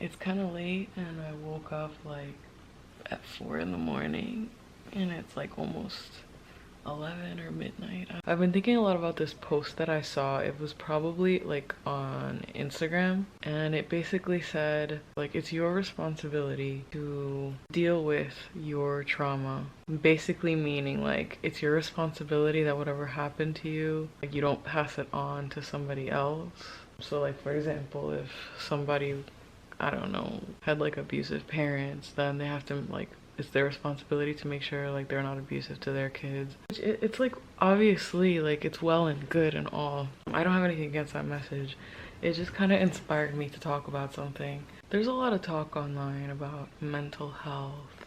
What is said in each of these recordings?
It's kind of late and I woke up like at 4 in the morning and it's like almost 11 or midnight. I've been thinking a lot about this post that I saw. It was probably like on Instagram, and it basically said like it's your responsibility to deal with your trauma. Basically meaning like it's your responsibility that whatever happened to you, like you don't pass it on to somebody else. So like for example, if somebody, I don't know, had like abusive parents, then they have to like, it's their responsibility to make sure like they're not abusive to their kids. It's like obviously like it's well and good and all. I don't have anything against that message. It just kind of inspired me to talk about something. There's a lot of talk online about mental health,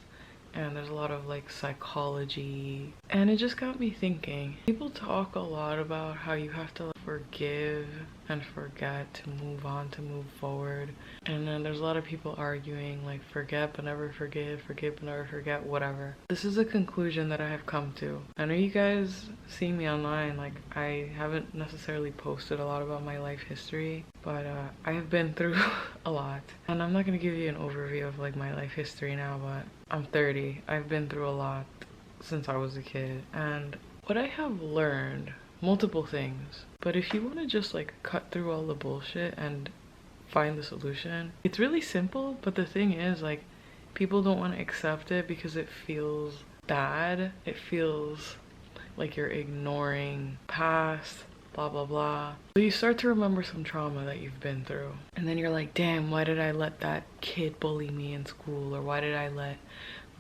and there's a lot of like psychology, and it just got me thinking. People talk a lot about how you have to forgive and forget to move on, to move forward, and then there's a lot of people arguing like forget but never forgive, forgive but never forget, whatever. This is a conclusion that I have come to. I know you guys see me online, like I haven't necessarily posted a lot about my life history, but I have been through a lot, and I'm not gonna give you an overview of like my life history now, but I'm 30. I've been through a lot since I was a kid, and what I have learned, multiple things, but if you want to just like cut through all the bullshit and find the solution, it's really simple. But the thing is, like, people don't want to accept it because it feels bad. It feels like you're ignoring past, blah blah blah. So you start to remember some trauma that you've been through, and then you're like, damn, why did I let that kid bully me in school, or why did I let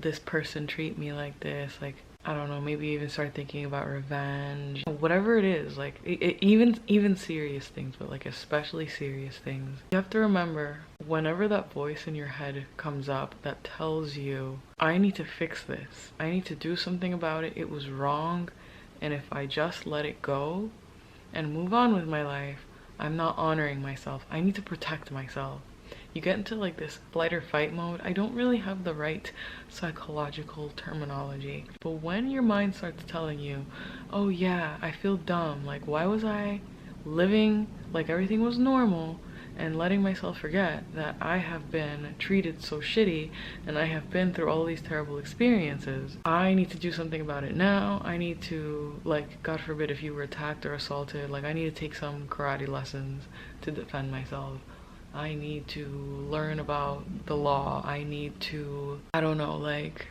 this person treat me like this? Like, I don't know, maybe even start thinking about revenge, whatever it is. Like even serious things, but like especially serious things. You have to remember, whenever that voice in your head comes up that tells you, I need to fix this, I need to do something about it, it was wrong, and if I just let it go and move on with my life, I'm not honoring myself. I need to protect myself. You get into like this flight or fight mode. I don't really have the right psychological terminology, but when your mind starts telling you, oh yeah, I feel dumb, like why was I living like everything was normal and letting myself forget that I have been treated so shitty and I have been through all these terrible experiences. I need to do something about it now. I need to, like, God forbid if you were attacked or assaulted, like I need to take some karate lessons to defend myself. I need to learn about the law. I need to, I don't know, like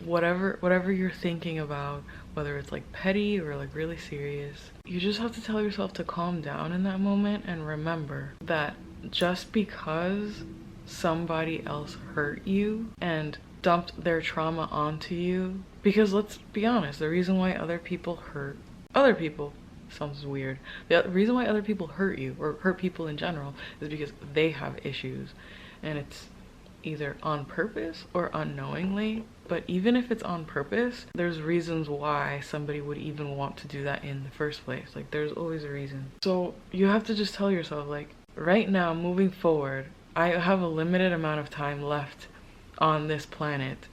whatever you're thinking about, whether it's like petty or like really serious, you just have to tell yourself to calm down in that moment and remember that just because somebody else hurt you and dumped their trauma onto you, because let's be honest, the reason why other people hurt other people, sounds weird. The reason why other people hurt you or hurt people in general is because they have issues, and it's either on purpose or unknowingly. But even if it's on purpose, there's reasons why somebody would even want to do that in the first place. Like there's always a reason. So you have to just tell yourself, like, right now, moving forward, I have a limited amount of time left on this planet.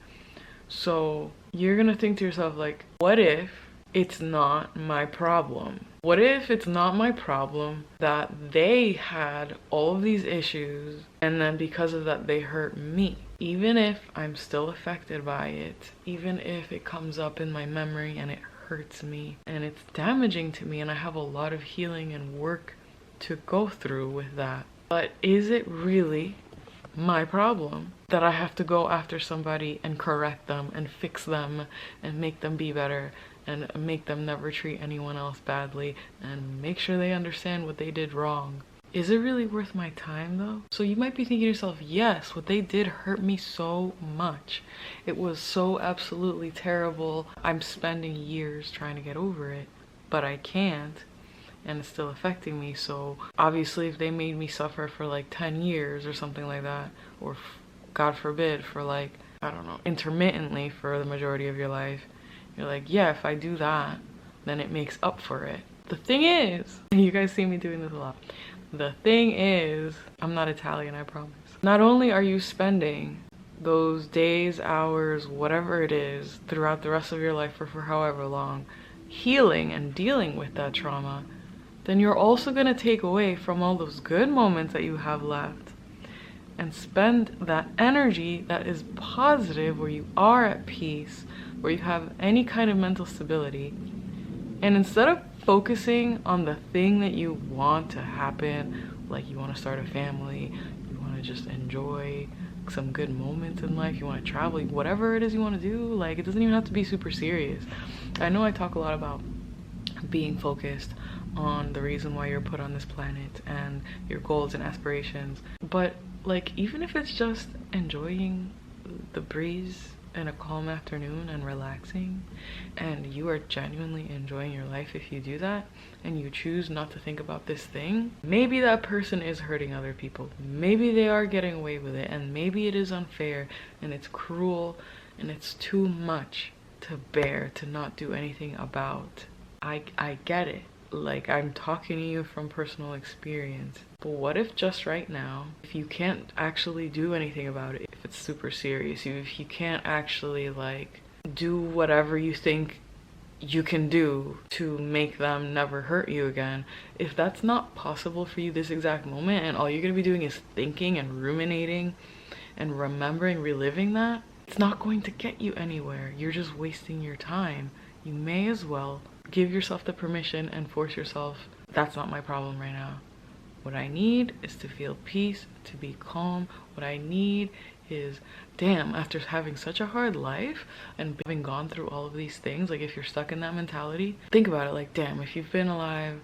So you're gonna think to yourself, like, what if it's not my problem? What if it's not my problem that they had all of these issues and then because of that they hurt me? Even if I'm still affected by it, even if it comes up in my memory and it hurts me and it's damaging to me and I have a lot of healing and work to go through with that, but is it really my problem that I have to go after somebody and correct them and fix them and make them be better and make them never treat anyone else badly and make sure they understand what they did wrong? Is it really worth my time though? So you might be thinking to yourself, yes, what they did hurt me so much. It was so absolutely terrible. I'm spending years trying to get over it, but I can't, and it's still affecting me. So obviously if they made me suffer for like 10 years or something like that, or God forbid for like, I don't know, intermittently for the majority of your life, you're like, yeah, if I do that, then it makes up for it. The thing is, and you guys see me doing this a lot, the thing is, I'm not Italian, I promise. Not only are you spending those days, hours, whatever it is, throughout the rest of your life or for however long, healing and dealing with that trauma, then you're also gonna take away from all those good moments that you have left and spend that energy that is positive, where you are at peace, where you have any kind of mental stability. And instead of focusing on the thing that you want to happen, like you want to start a family, you want to just enjoy some good moments in life, you want to travel, whatever it is you want to do, like it doesn't even have to be super serious. I know I talk a lot about being focused on the reason why you're put on this planet and your goals and aspirations, but like even if it's just enjoying the breeze in a calm afternoon and relaxing, and you are genuinely enjoying your life, if you do that and you choose not to think about this thing, maybe that person is hurting other people, maybe they are getting away with it, and maybe it is unfair and it's cruel and it's too much to bear to not do anything about. I get it. Like, I'm talking to you from personal experience. But what if just right now, if you can't actually do anything about it, if it's super serious, if you can't actually like do whatever you think you can do to make them never hurt you again, if that's not possible for you this exact moment, and all you're gonna be doing is thinking and ruminating and remembering, reliving that, it's not going to get you anywhere. You're just wasting your time. You may as well give yourself the permission and force yourself, that's not my problem right now. What I need is to feel peace, to be calm. What I need is, damn, after having such a hard life and having gone through all of these things, like if you're stuck in that mentality, think about it, like, damn, if you've been alive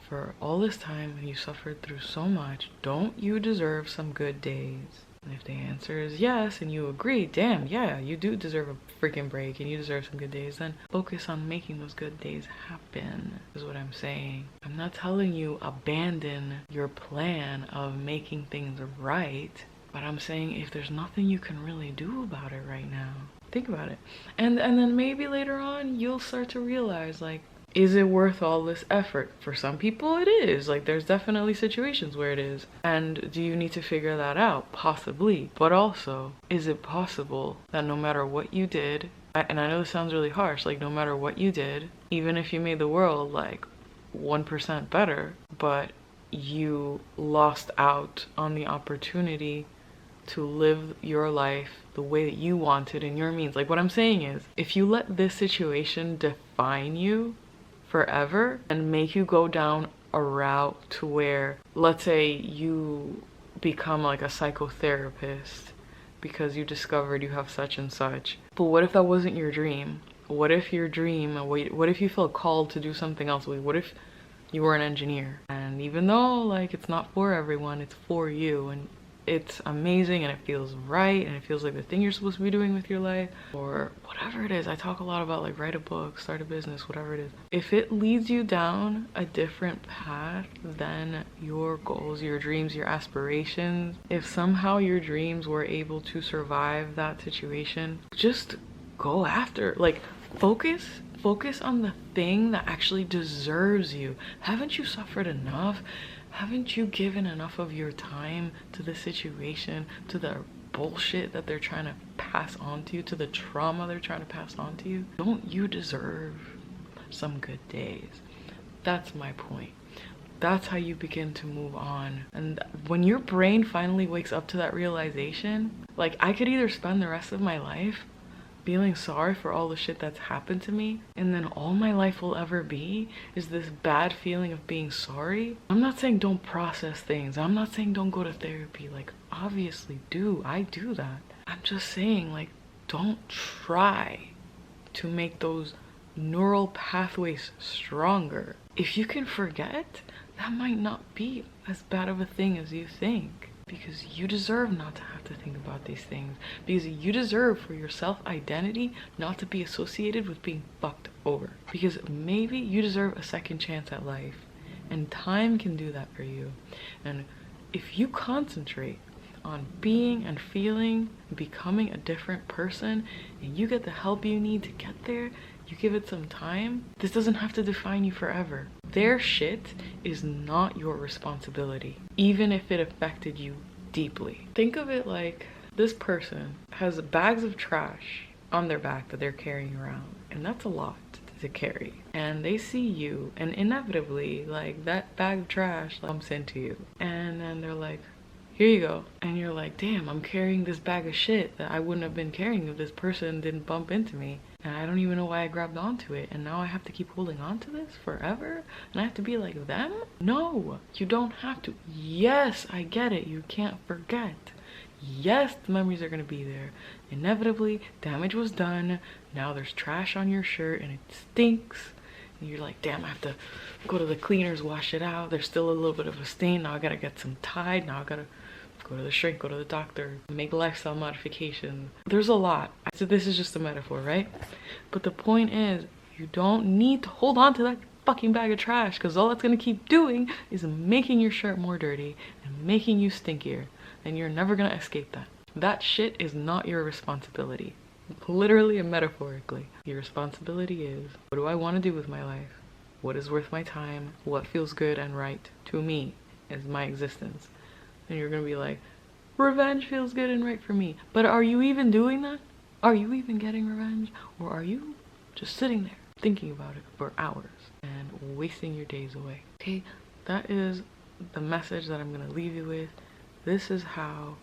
for all this time and you suffered through so much, don't you deserve some good days? And if the answer is yes, and you agree, damn, yeah, you do deserve a freaking break and you deserve some good days, then focus on making those good days happen, is what I'm saying. I'm not telling you abandon your plan of making things right, but I'm saying if there's nothing you can really do about it right now, think about it. And then maybe later on, you'll start to realize, like, is it worth all this effort? For some people it is. Like, there's definitely situations where it is. And do you need to figure that out? Possibly. But also, is it possible that no matter what you did, and I know this sounds really harsh, like no matter what you did, even if you made the world like 1% better, but you lost out on the opportunity to live your life the way that you wanted in your means. Like, what I'm saying is, if you let this situation define you forever and make you go down a route to where, let's say you become like a psychotherapist because you discovered you have such and such, but what if that wasn't your dream? What if your dream, what if you felt called to do something else? What if you were an engineer, and even though like it's not for everyone, it's for you, and it's amazing and it feels right and it feels like the thing you're supposed to be doing with your life, or whatever it is. I talk a lot about like write a book, start a business, whatever it is. If it leads you down a different path than your goals, your dreams, your aspirations, if somehow your dreams were able to survive that situation, just go after, like, focus on the thing that actually deserves you. Haven't you suffered enough? Haven't you given enough of your time to the situation, to the bullshit that they're trying to pass on to you, to the trauma they're trying to pass on to you? Don't you deserve some good days? That's my point. That's how you begin to move on. And when your brain finally wakes up to that realization, like, I could either spend the rest of my life feeling sorry for all the shit that's happened to me, and then all my life will ever be is this bad feeling of being sorry. I'm not saying don't process things. I'm not saying don't go to therapy. Like, obviously do. I do that. I'm just saying, like, don't try to make those neural pathways stronger. If you can forget, that might not be as bad of a thing as you think. Because you deserve not to have to think about these things. Because you deserve for your self-identity not to be associated with being fucked over. Because maybe you deserve a second chance at life. And time can do that for you. And if you concentrate on being and feeling, becoming a different person, and you get the help you need to get there, you give it some time, this doesn't have to define you forever. Their shit is not your responsibility, even if it affected you deeply. Think of it like this person has bags of trash on their back that they're carrying around, and that's a lot to carry. And they see you, and inevitably, like, that bag of trash bumps into you, and then they're like, here you go. And you're like, damn, I'm carrying this bag of shit that I wouldn't have been carrying if this person didn't bump into me. And I don't even know why I grabbed onto it. And now I have to keep holding on to this forever? And I have to be like them? No, you don't have to. Yes, I get it. You can't forget. Yes, the memories are going to be there. Inevitably, damage was done. Now there's trash on your shirt and it stinks. And you're like, damn, I have to go to the cleaners, wash it out. There's still a little bit of a stain. Now I gotta get some Tide. Now I gotta go to the shrink, go to the doctor, make lifestyle modifications. There's a lot. So this is just a metaphor, right? But the point is, you don't need to hold on to that fucking bag of trash, because all that's gonna keep doing is making your shirt more dirty and making you stinkier. And you're never gonna escape that. That shit is not your responsibility. Literally and metaphorically. Your responsibility is, what do I want to do with my life? What is worth my time? What feels good and right to me as my existence? And you're gonna be like, revenge feels good and right for me. But are you even doing that? Are you even getting revenge? Or are you just sitting there thinking about it for hours and wasting your days away? Okay, that is the message that I'm gonna leave you with. This is how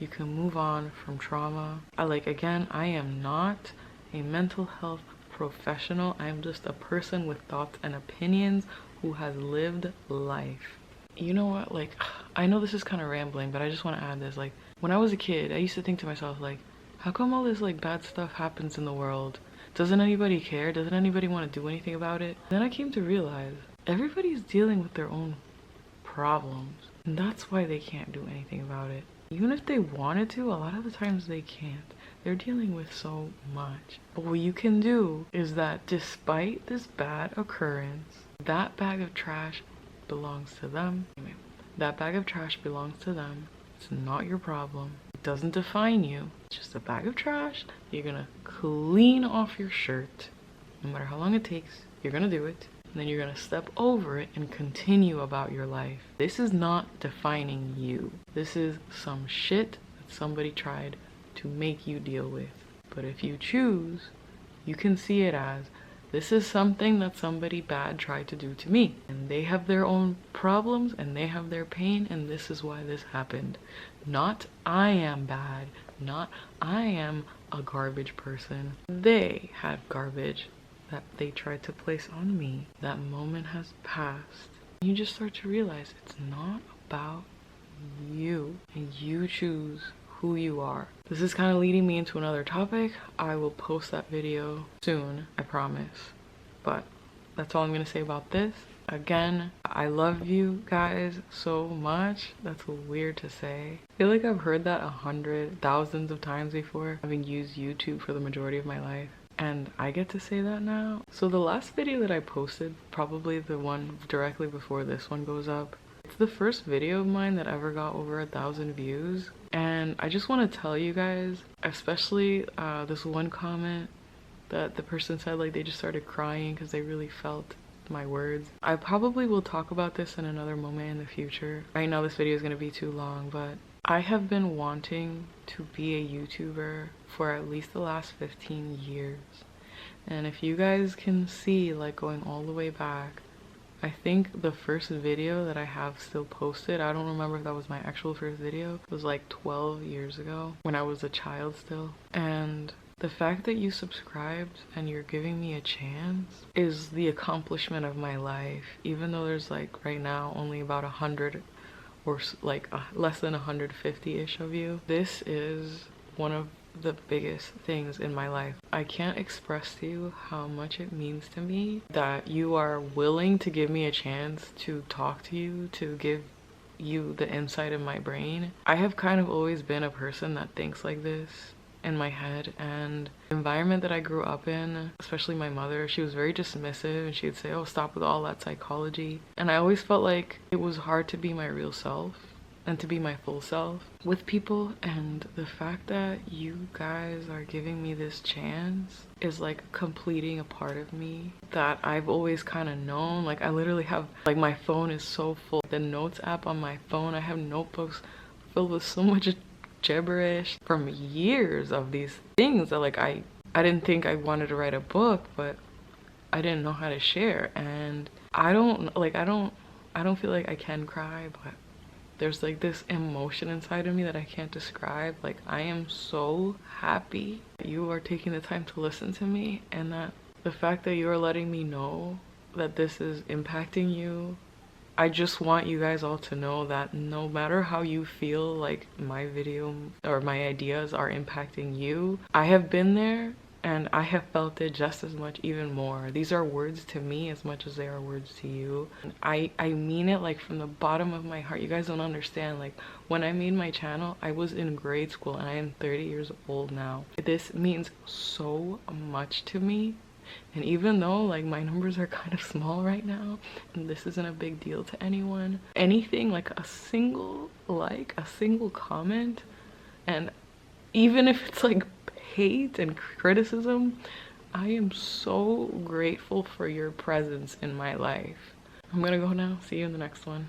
you can move on from trauma. Again, I am not a mental health professional. I'm just a person with thoughts and opinions who has lived life. You know what, I know this is kind of rambling, but I just want to add this. When I was a kid, I used to think to myself, how come all this bad stuff happens in the world? Doesn't anybody care? Doesn't anybody want to do anything about it? Then I came to realize everybody's dealing with their own problems, and that's why they can't do anything about it. Even if they wanted to, a lot of the times they can't. They're dealing with so much. But what you can do is that despite this bad occurrence, that bag of trash belongs to them. That bag of trash belongs to them. It's not your problem. It doesn't define you. It's just a bag of trash. You're gonna clean off your shirt. No matter how long it takes, you're gonna do it. And then you're gonna step over it and continue about your life. This is not defining you. This is some shit that somebody tried to make you deal with. But if you choose, you can see it as, this is something that somebody bad tried to do to me. And they have their own problems and they have their pain, and this is why this happened. Not I am bad, not I am a garbage person. They had garbage that they tried to place on me. That moment has passed. You just start to realize it's not about you, and you choose who you are. This is kind of leading me into another topic. I will post that video soon, I promise. But that's all I'm gonna say about this. Again, I love you guys so much. That's weird to say. I feel like I've heard that 100,000 of times before, having used YouTube for the majority of my life. And I get to say that now. So the last video that I posted, probably the one directly before this one goes up, it's the first video of mine that ever got over 1,000 views. And I just want to tell you guys, especially this one comment that the person said they just started crying because they really felt my words. I probably will talk about this in another moment in the future. Right now this video is going to be too long, but I have been wanting to be a YouTuber for at least the last 15 years. And if you guys can see, going all the way back, I think the first video that I have still posted, I don't remember if that was my actual first video, it was 12 years ago when I was a child still. And the fact that you subscribed and you're giving me a chance is the accomplishment of my life. Even though there's right now only about 100 or less than 150-ish of you, this is one of the biggest things in my life. I can't express to you how much it means to me that you are willing to give me a chance to talk to you, to give you the insight of my brain. I have kind of always been a person that thinks like this in my head, and the environment that I grew up in, especially my mother, she was very dismissive, and she would say, oh, stop with all that psychology. And I always felt like it was hard to be my real self and to be my full self with people. And the fact that you guys are giving me this chance is completing a part of me that I've always kind of known. I literally have my phone is so full. The notes app on my phone, I have notebooks filled with so much gibberish from years of these things that I didn't think I wanted to write a book, but I didn't know how to share. And I don't feel like I can cry, but there's like this emotion inside of me that I can't describe. Like, I am so happy that you are taking the time to listen to me, and that the fact that you are letting me know that this is impacting you. I just want you guys all to know that no matter how you feel like my video or my ideas are impacting you, I have been there and I have felt it just as much, even more. These are words to me as much as they are words to you. I mean it like from the bottom of my heart. You guys don't understand. Like, when I made my channel, I was in grade school and I am 30 years old now. This means so much to me. And even though like my numbers are kind of small right now and this isn't a big deal to anyone, anything like a single like, a single comment, and even if it's like hate and criticism, I am so grateful for your presence in my life. I'm gonna go now. See you in the next one.